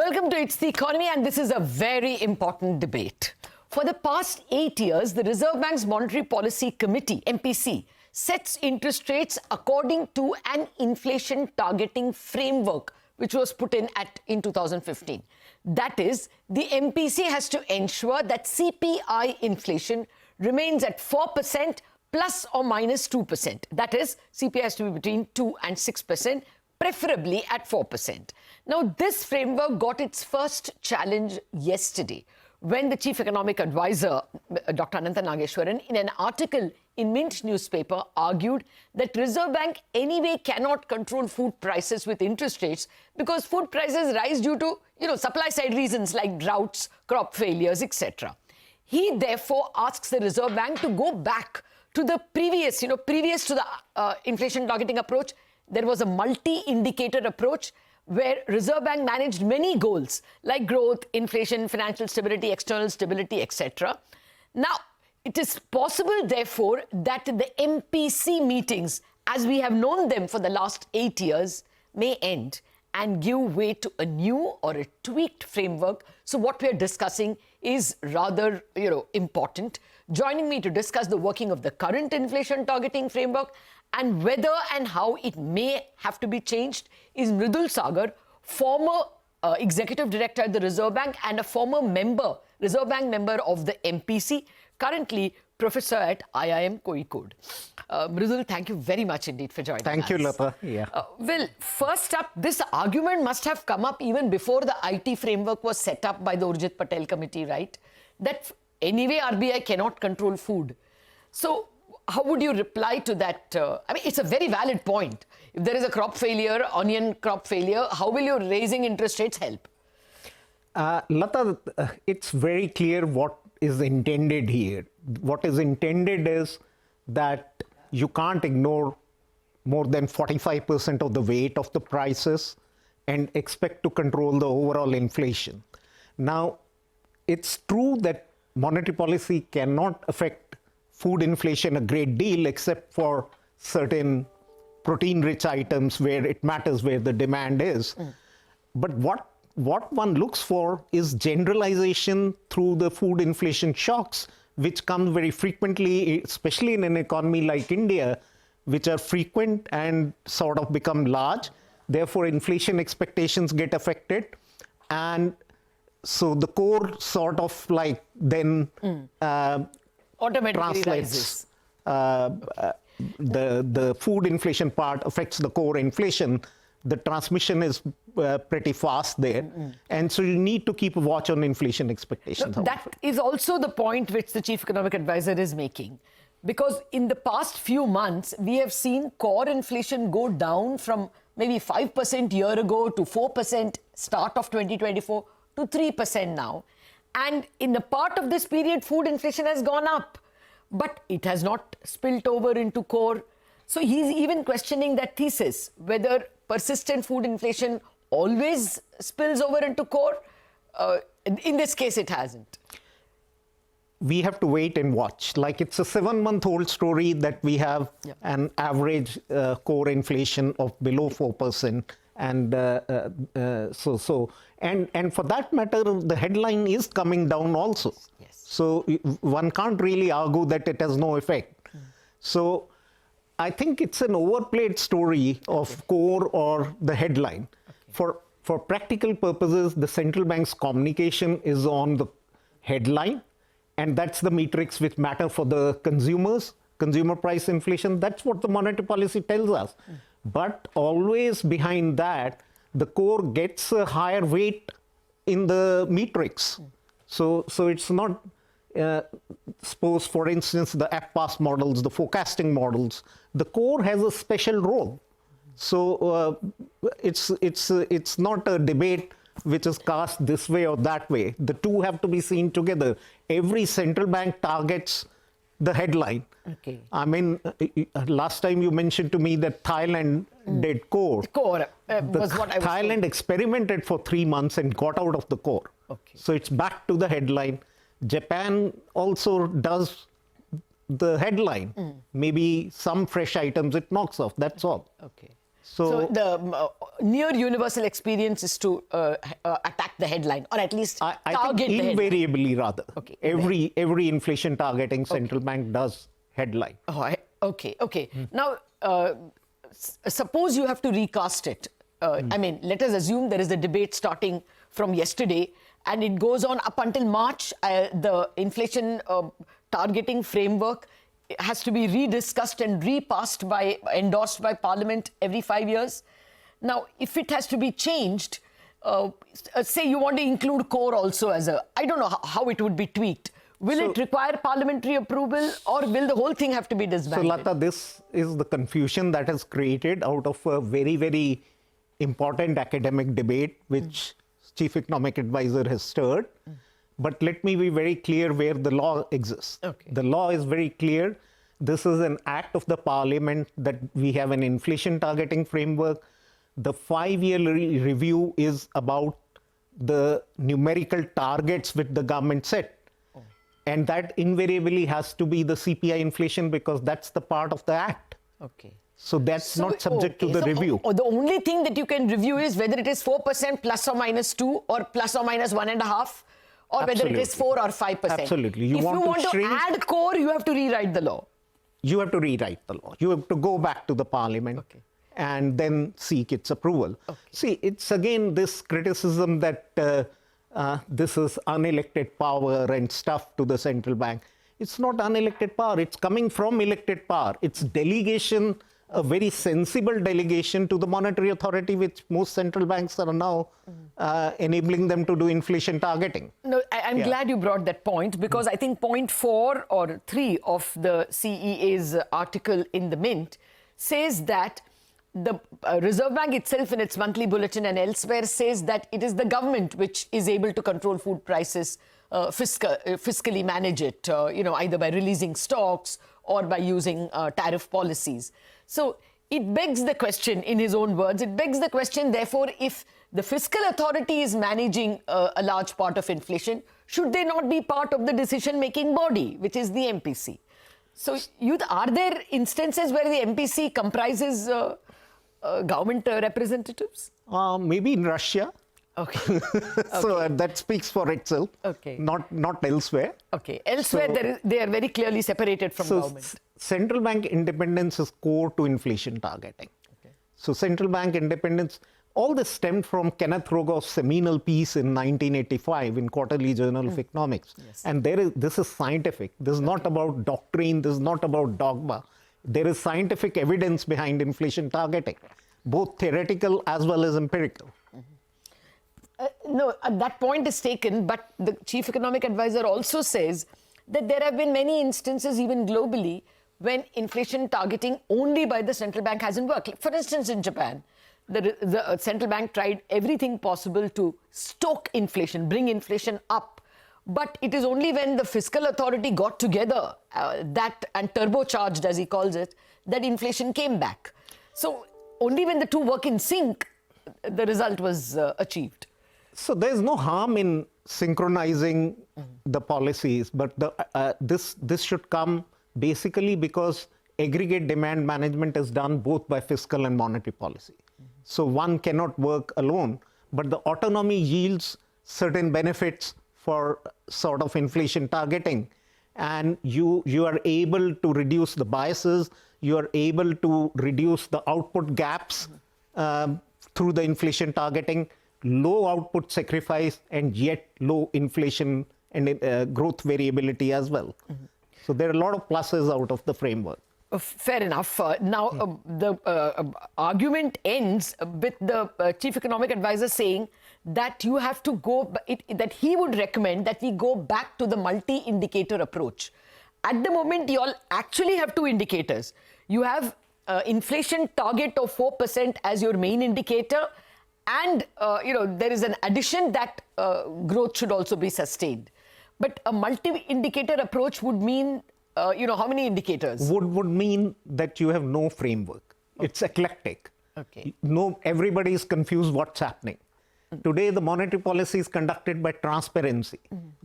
Welcome to It's the Economy, and this is a very important debate. For the past 8 years, the Reserve Bank's Monetary Policy Committee, MPC, sets interest rates according to an inflation targeting framework which was put in 2015. That is, the MPC has to ensure that CPI inflation remains at 4% plus or minus 2%. That is, CPI has to be between 2 and 6%, preferably at 4%. Now, this framework got its first challenge yesterday when the Chief Economic Advisor, Dr. Anantha Nageswaran, in an article in Mint newspaper, argued that Reserve Bank anyway cannot control food prices with interest rates because food prices rise due to, supply-side reasons like droughts, crop failures, etc. He therefore asks the Reserve Bank to go back to the previous to the inflation targeting approach. There was a multi-indicator approach where Reserve Bank managed many goals like growth, inflation, financial stability, external stability, etc. Now, it is possible, therefore, that the MPC meetings, as we have known them for the last 8 years, may end and give way to a new or a tweaked framework. So what we are discussing is rather, important. Joining me to discuss the working of the current inflation targeting framework and whether and how it may have to be changed is Mridul Sagar, former executive director at the Reserve Bank and a former Reserve Bank member of the MPC, currently professor at IIM Kozhikode. Mridul, thank you very much indeed for joining us. Thank you, Lata. Yeah. Well, first up, this argument must have come up even before the IT framework was set up by the Urjit Patel committee, right? That anyway RBI cannot control food. So how would you reply to that? It's a very valid point. If there is a crop failure, onion crop failure, how will your raising interest rates help? Lata, it's very clear what is intended here. What is intended is that you can't ignore more than 45% of the weight of the prices and expect to control the overall inflation. Now, it's true that monetary policy cannot affect food inflation a great deal except for certain protein-rich items where it matters where the demand is. But what one looks for is generalization through the food inflation shocks, which come very frequently, especially in an economy like India, which are frequent and sort of become large. Therefore, inflation expectations get affected. And so the core sort of like then automatically translates. The food inflation part affects the core inflation. The transmission is pretty fast there. And so you need to keep a watch on inflation expectations. That is also the point which the Chief Economic Advisor is making. Because in the past few months, we have seen core inflation go down from maybe 5% year ago to 4% start of 2024 to 3% now. And in a part of this period, food inflation has gone up, but it has not spilt over into core. So he's even questioning that thesis, whether persistent food inflation always spills over into core. In this case, it hasn't. We have to wait and watch. Like it's a 7-month-old story that we have an average core inflation of below 4%. And and for that matter, the headline is coming down also. Yes. So one can't really argue that it has no effect. So I think it's an overplayed story of core or the headline. For practical purposes, the central bank's communication is on the headline, and that's the metrics which matter for the consumers, consumer price inflation. That's what the monetary policy tells us. But always behind that, the core gets a higher weight in the metrics. So it's not, suppose, for instance, the APPAS models, the forecasting models, the core has a special role. So it's not a debate which is cast this way or that way. The two have to be seen together. Every central bank targets the headline. Okay. I mean, last time you mentioned to me that Thailand did core. Core was what I was Thailand saying. experimented for 3 months and got out of the core. Okay. So it's back to the headline. Japan also does the headline. Maybe some fresh items it knocks off, that's all. Okay. So the near universal experience is to attack the headline, or at least I target think the headline. invariably rather. Okay. Every inflation targeting central bank does headline. Oh, okay. Now, suppose you have to recast it. I mean, let us assume there is a debate starting from yesterday, and it goes on up until March. The inflation targeting framework has to be rediscussed and endorsed by Parliament every 5 years. Now, if it has to be changed, say you want to include core also as I don't know how it would be tweaked. Will it require parliamentary approval, or will the whole thing have to be disbanded? So, Lata, this is the confusion that is created out of a very, very important academic debate, which Chief Economic Advisor has stirred. But let me be very clear where the law exists. Okay. The law is very clear. This is an act of the Parliament that we have an inflation targeting framework. The 5-year review is about the numerical targets which the government set. And that invariably has to be the CPI inflation, because that's the part of the act. Okay. So that's not subject to the review. The only thing that you can review is whether it is 4% plus or minus 2 or plus or minus 1.5, or whether it is 4 or 5%. Absolutely. If you want to add core, you have to rewrite the law. You have to rewrite the law. You have to go back to the Parliament and then seek its approval. See, it's again this criticism that this is unelected power and stuff to the central bank. It's not unelected power. It's coming from elected power. It's delegation, a very sensible delegation to the monetary authority, which most central banks are now enabling them to do inflation targeting. No, I'm glad you brought that point, because I think point 4 or 3 of the CEA's article in the Mint says that the Reserve Bank itself in its monthly bulletin and elsewhere says that it is the government which is able to control food prices, fiscally manage it, either by releasing stocks or by using tariff policies. So it begs the question, in his own words, it begs the question, therefore, if the fiscal authority is managing a large part of inflation, should they not be part of the decision-making body, which is the MPC? So are there instances where the MPC comprises government representatives? Maybe in Russia. Okay. So that speaks for itself. Okay. Not elsewhere. Okay. Elsewhere, they are very clearly separated from government. Central bank independence is core to inflation targeting. Okay. So central bank independence, all this stemmed from Kenneth Rogoff's seminal piece in 1985 in Quarterly Journal of Economics. Yes. And this is scientific. This is not about doctrine. This is not about dogma. There is scientific evidence behind inflation targeting, both theoretical as well as empirical. No, that point is taken, but the Chief Economic Advisor also says that there have been many instances, even globally, when inflation targeting only by the central bank hasn't worked. For instance, in Japan, the central bank tried everything possible to stoke inflation, bring inflation up. But it is only when the fiscal authority got together and turbocharged, as he calls it, that inflation came back. So only when the two work in sync, the result was achieved. So there's no harm in synchronizing the policies, but this should come basically because aggregate demand management is done both by fiscal and monetary policy. So one cannot work alone, but the autonomy yields certain benefits for sort of inflation targeting, and you are able to reduce the biases, you are able to reduce the output gaps through the inflation targeting, low output sacrifice, and yet low inflation and growth variability as well. So there are a lot of pluses out of the framework. Fair enough. Now, the argument ends with the Chief Economic Advisor saying that you have to that he would recommend that we go back to the multi-indicator approach. At the moment, you all actually have two indicators. You have inflation target of 4% as your main indicator, and there is an addition that growth should also be sustained. But a multi-indicator approach would mean, how many indicators? Would mean that you have no framework. Okay. It's eclectic. Okay. Everybody is confused what's happening. Today, the monetary policy is conducted by transparency.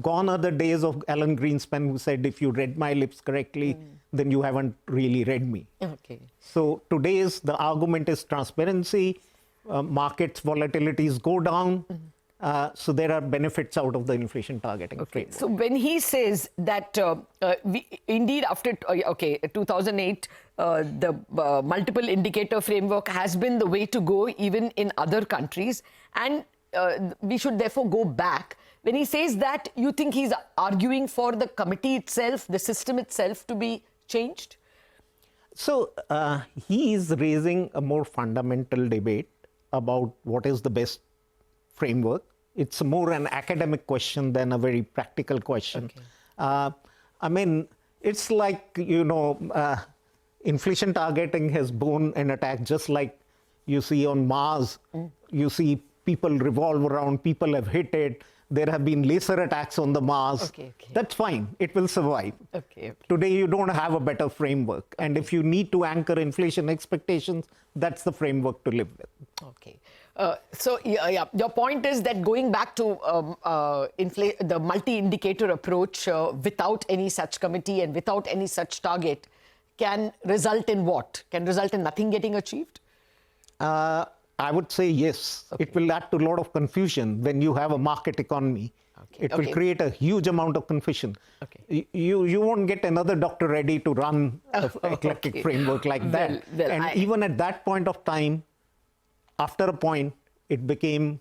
Gone are the days of Alan Greenspan, who said, if you read my lips correctly, then you haven't really read me. Okay. So the argument is transparency, markets volatilities go down. So there are benefits out of the inflation targeting framework. So when he says that indeed after 2008, the multiple indicator framework has been the way to go even in other countries, and we should therefore go back. When he says that, you think he's arguing for the committee itself, the system itself to be changed? So he is raising a more fundamental debate about what is the best framework. It's more an academic question than a very practical question. Okay. I mean, it's like, inflation targeting has borne an attack, just like you see on Mars. You see people revolve around, people have hit it. There have been laser attacks on the Mars. That's fine. It will survive. Today, you don't have a better framework. And if you need to anchor inflation expectations, that's the framework to live with. Okay. So your point is that going back to the multi-indicator approach without any such committee and without any such target can result in what? Can result in nothing getting achieved? I would say yes. It will add to a lot of confusion when you have a market economy. It will create a huge amount of confusion. You won't get another Dr. Reddy to run an eclectic framework like that. Even at that point of time, after a point, it became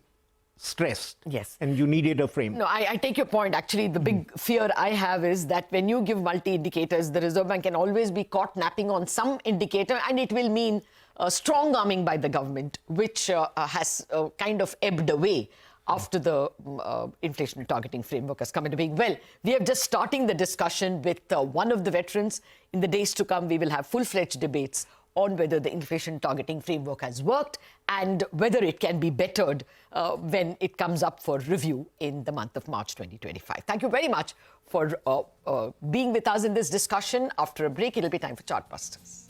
stressed. Yes. And you needed a framework. No, I take your point. Actually, the big fear I have is that when you give multi-indicators, the Reserve Bank can always be caught napping on some indicator, and it will mean strong arming by the government, which has kind of ebbed away after the inflation targeting framework has come into being. Well, we are just starting the discussion with one of the veterans. In the days to come, we will have full-fledged debates on whether the inflation targeting framework has worked and whether it can be bettered when it comes up for review in the month of March 2025. Thank you very much for being with us in this discussion. After a break, it'll be time for Chartbusters.